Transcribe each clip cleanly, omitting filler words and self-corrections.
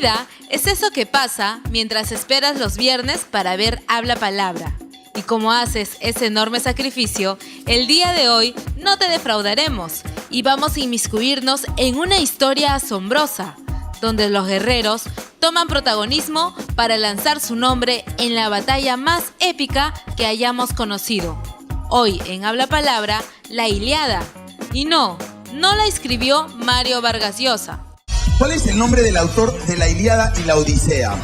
vida es eso que pasa mientras esperas los viernes para ver Habla Palabra. Y como haces ese enorme sacrificio, el día de hoy no te defraudaremos y vamos a inmiscuirnos en una historia asombrosa, donde los guerreros toman protagonismo para lanzar su nombre en la batalla más épica que hayamos conocido. Hoy en Habla Palabra, la Ilíada. Y no la escribió Mario Vargas Llosa. ¿Cuál es el nombre del autor de la Ilíada y la Odisea?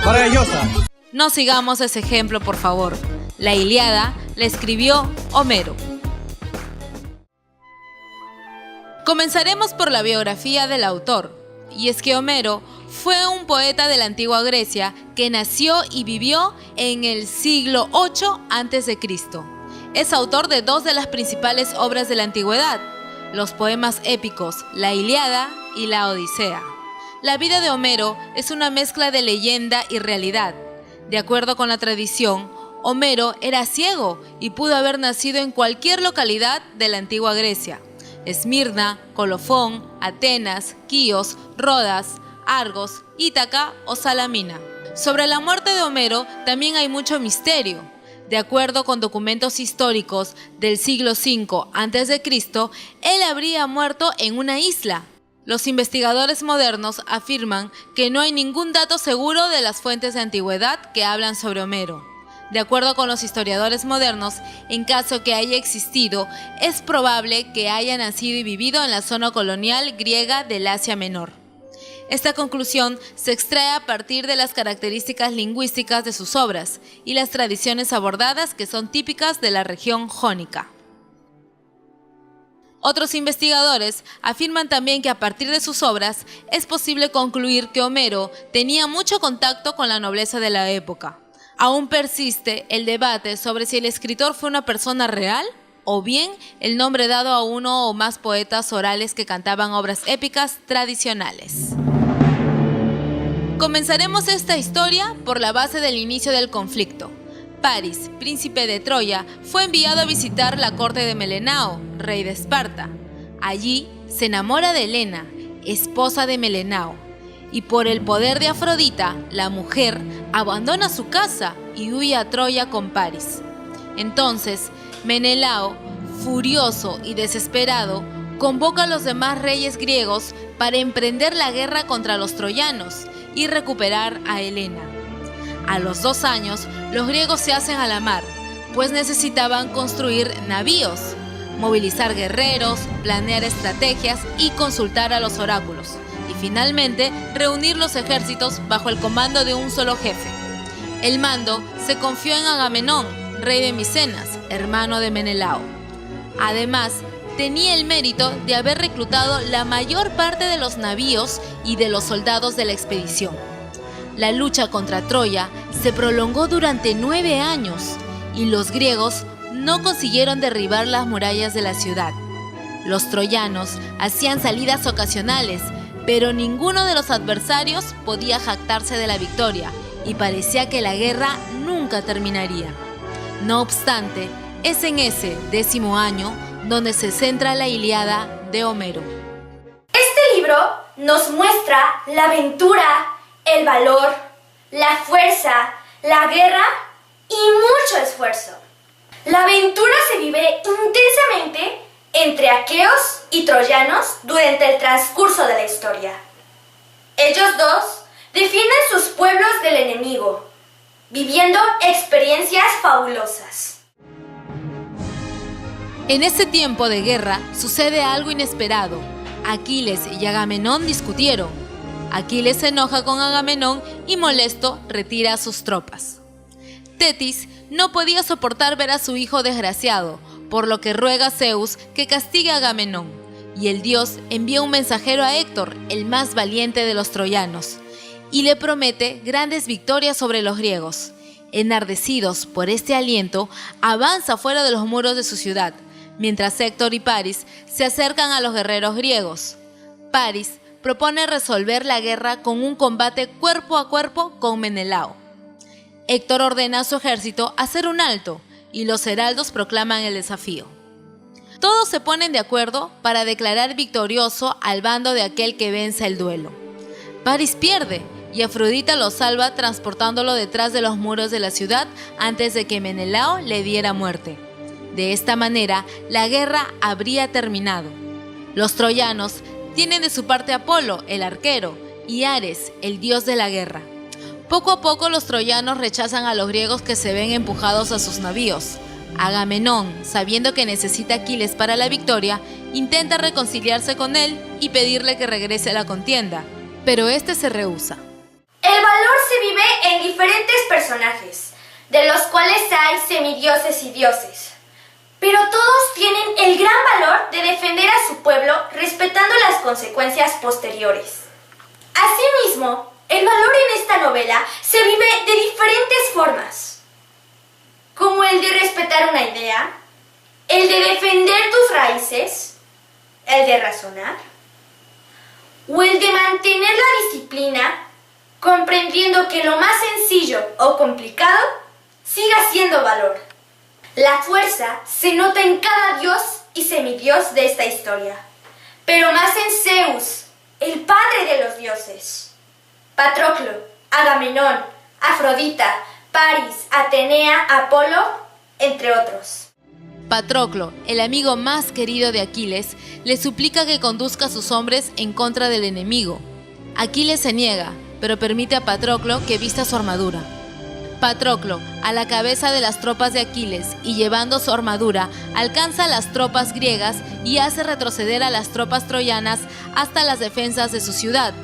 Vargas Llosa. No sigamos ese ejemplo, por favor. La Ilíada la escribió Homero. Comenzaremos por la biografía del autor. Y es que Homero fue un poeta de la antigua Grecia que nació y vivió en el siglo VIII a.C. Es autor de dos de las principales obras de la antigüedad, los poemas épicos La Ilíada y la Odisea. La vida de Homero es una mezcla de leyenda y realidad. De acuerdo con la tradición, Homero era ciego y pudo haber nacido en cualquier localidad de la antigua Grecia: Esmirna, Colofón, Atenas, Quíos, Rodas, Argos, Ítaca o Salamina. Sobre la muerte de Homero también hay mucho misterio. De acuerdo con documentos históricos del siglo V a.C., él habría muerto en una isla. Los investigadores modernos afirman que no hay ningún dato seguro de las fuentes de antigüedad que hablan sobre Homero. De acuerdo con los historiadores modernos, en caso que haya existido, es probable que haya nacido y vivido en la zona colonial griega del Asia Menor. Esta conclusión se extrae a partir de las características lingüísticas de sus obras y las tradiciones abordadas que son típicas de la región jónica. Otros investigadores afirman también que a partir de sus obras es posible concluir que Homero tenía mucho contacto con la nobleza de la época. Aún persiste el debate sobre si el escritor fue una persona real o bien el nombre dado a uno o más poetas orales que cantaban obras épicas tradicionales. Comenzaremos esta historia por la base del inicio del conflicto. París, príncipe de Troya, fue enviado a visitar la corte de Melenao, rey de Esparta. Allí se enamora de Helena, esposa de Melenao, y por el poder de Afrodita, la mujer abandona su casa y huye a Troya con París. Entonces, Menelao, furioso y desesperado, convoca a los demás reyes griegos para emprender la guerra contra los troyanos y recuperar a Helena. A los 2 años, los griegos se hacen a la mar, pues necesitaban construir navíos, movilizar guerreros, planear estrategias y consultar a los oráculos, y finalmente reunir los ejércitos bajo el comando de un solo jefe. El mando se confió en Agamenón, rey de Micenas, hermano de Menelao. Además, tenía el mérito de haber reclutado la mayor parte de los navíos y de los soldados de la expedición. La lucha contra Troya se prolongó durante 9 años y los griegos no consiguieron derribar las murallas de la ciudad. Los troyanos hacían salidas ocasionales, pero ninguno de los adversarios podía jactarse de la victoria y parecía que la guerra nunca terminaría. No obstante, es en ese 10º año donde se centra la Ilíada de Homero. Este libro nos muestra la aventura, el valor, la fuerza, la guerra y mucho esfuerzo. La aventura se vive intensamente entre aqueos y troyanos durante el transcurso de la historia. Ellos dos defienden sus pueblos del enemigo, viviendo experiencias fabulosas. En este tiempo de guerra sucede algo inesperado. Aquiles y Agamenón discutieron. Aquiles se enoja con Agamenón y molesto retira a sus tropas. Tetis no podía soportar ver a su hijo desgraciado, por lo que ruega a Zeus que castigue a Agamenón, y el dios envía un mensajero a Héctor, el más valiente de los troyanos, y le promete grandes victorias sobre los griegos. Enardecidos por este aliento, avanza fuera de los muros de su ciudad, mientras Héctor y París se acercan a los guerreros griegos. París propone resolver la guerra con un combate cuerpo a cuerpo con Menelao. Héctor ordena a su ejército hacer un alto y los heraldos proclaman el desafío. Todos se ponen de acuerdo para declarar victorioso al bando de aquel que venza el duelo. Paris pierde y Afrodita lo salva transportándolo detrás de los muros de la ciudad antes de que Menelao le diera muerte. De esta manera, la guerra habría terminado. Los troyanos tienen de su parte a Apolo, el arquero, y Ares, el dios de la guerra. Poco a poco los troyanos rechazan a los griegos que se ven empujados a sus navíos. Agamenón, sabiendo que necesita a Aquiles para la victoria, intenta reconciliarse con él y pedirle que regrese a la contienda, pero este se rehúsa. El valor se vive en diferentes personajes, de los cuales hay semidioses y dioses. Pero todos tienen el gran valor de defender a su pueblo respetando las consecuencias posteriores. Asimismo, el valor en esta novela se vive de diferentes formas, como el de respetar una idea, el de defender tus raíces, el de razonar, o el de mantener la disciplina, comprendiendo que lo más sencillo o complicado siga siendo valor. La fuerza se nota en cada dios y semidios de esta historia, pero más en Zeus, el padre de los dioses. Patroclo, Agamenón, Afrodita, Paris, Atenea, Apolo, entre otros. Patroclo, el amigo más querido de Aquiles, le suplica que conduzca a sus hombres en contra del enemigo. Aquiles se niega, pero permite a Patroclo que vista su armadura. Patroclo, a la cabeza de las tropas de Aquiles y llevando su armadura, alcanza a las tropas griegas y hace retroceder a las tropas troyanas hasta las defensas de su ciudad.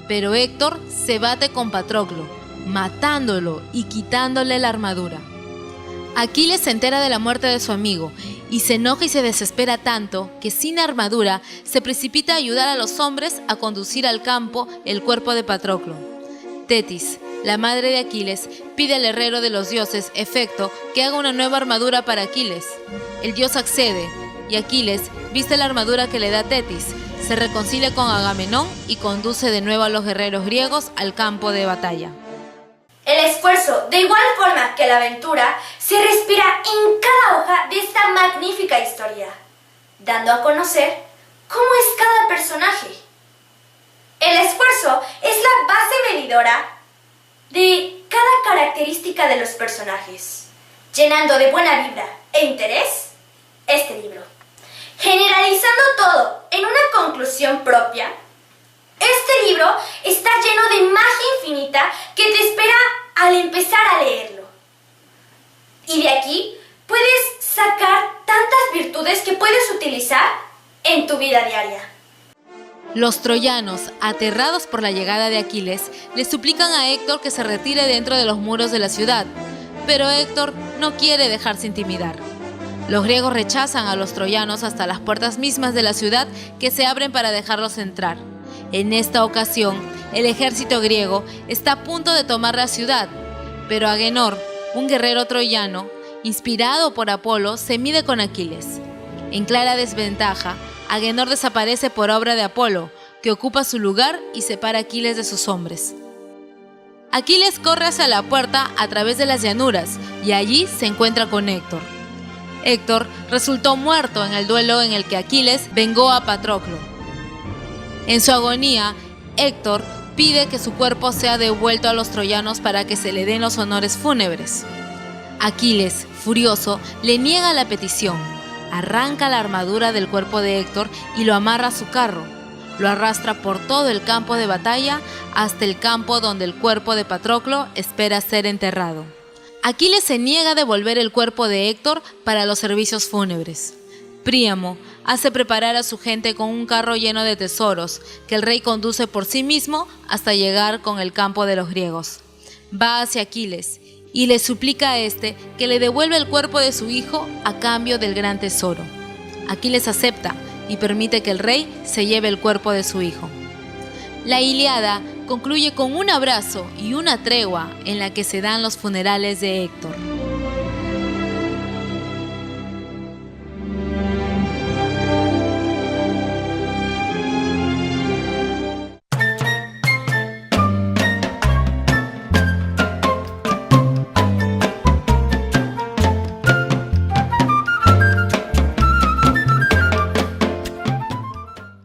Pero Héctor se bate con Patroclo, matándolo y quitándole la armadura. Aquiles se entera de la muerte de su amigo y se enoja y se desespera tanto que sin armadura se precipita a ayudar a los hombres a conducir al campo el cuerpo de Patroclo. Tetis, la madre de Aquiles, pide al herrero de los dioses, Hefecto, que haga una nueva armadura para Aquiles. El dios accede y Aquiles viste la armadura que le da Tetis, se reconcilia con Agamenón y conduce de nuevo a los guerreros griegos al campo de batalla. El esfuerzo, de igual forma que la aventura, se respira en cada hoja de esta magnífica historia, dando a conocer cómo es cada personaje. El esfuerzo es la base medidora de cada característica de los personajes, llenando de buena vibra e interés este libro. Generalizando todo en una conclusión propia, este libro está lleno de magia infinita que te espera al empezar a leerlo. Y de aquí puedes sacar tantas virtudes que puedes utilizar en tu vida diaria. Los troyanos, aterrados por la llegada de Aquiles, le suplican a Héctor que se retire dentro de los muros de la ciudad, pero Héctor no quiere dejarse intimidar. Los griegos rechazan a los troyanos hasta las puertas mismas de la ciudad, que se abren para dejarlos entrar. En esta ocasión, el ejército griego está a punto de tomar la ciudad, pero Agenor, un guerrero troyano, inspirado por Apolo, se mide con Aquiles. En clara desventaja, Agenor desaparece por obra de Apolo, que ocupa su lugar y separa a Aquiles de sus hombres. Aquiles corre hacia la puerta a través de las llanuras y allí se encuentra con Héctor. Héctor resultó muerto en el duelo en el que Aquiles vengó a Patroclo. En su agonía, Héctor pide que su cuerpo sea devuelto a los troyanos para que se le den los honores fúnebres. Aquiles, furioso, le niega la petición, arranca la armadura del cuerpo de Héctor y lo amarra a su carro. Lo arrastra por todo el campo de batalla hasta el campo donde el cuerpo de Patroclo espera ser enterrado. Aquiles se niega a devolver el cuerpo de Héctor para los servicios fúnebres. Príamo hace preparar a su gente con un carro lleno de tesoros que el rey conduce por sí mismo hasta llegar con el campo de los griegos. Va hacia Aquiles y le suplica a este que le devuelva el cuerpo de su hijo a cambio del gran tesoro. Aquiles acepta y permite que el rey se lleve el cuerpo de su hijo. La Ilíada concluye con un abrazo y una tregua en la que se dan los funerales de Héctor.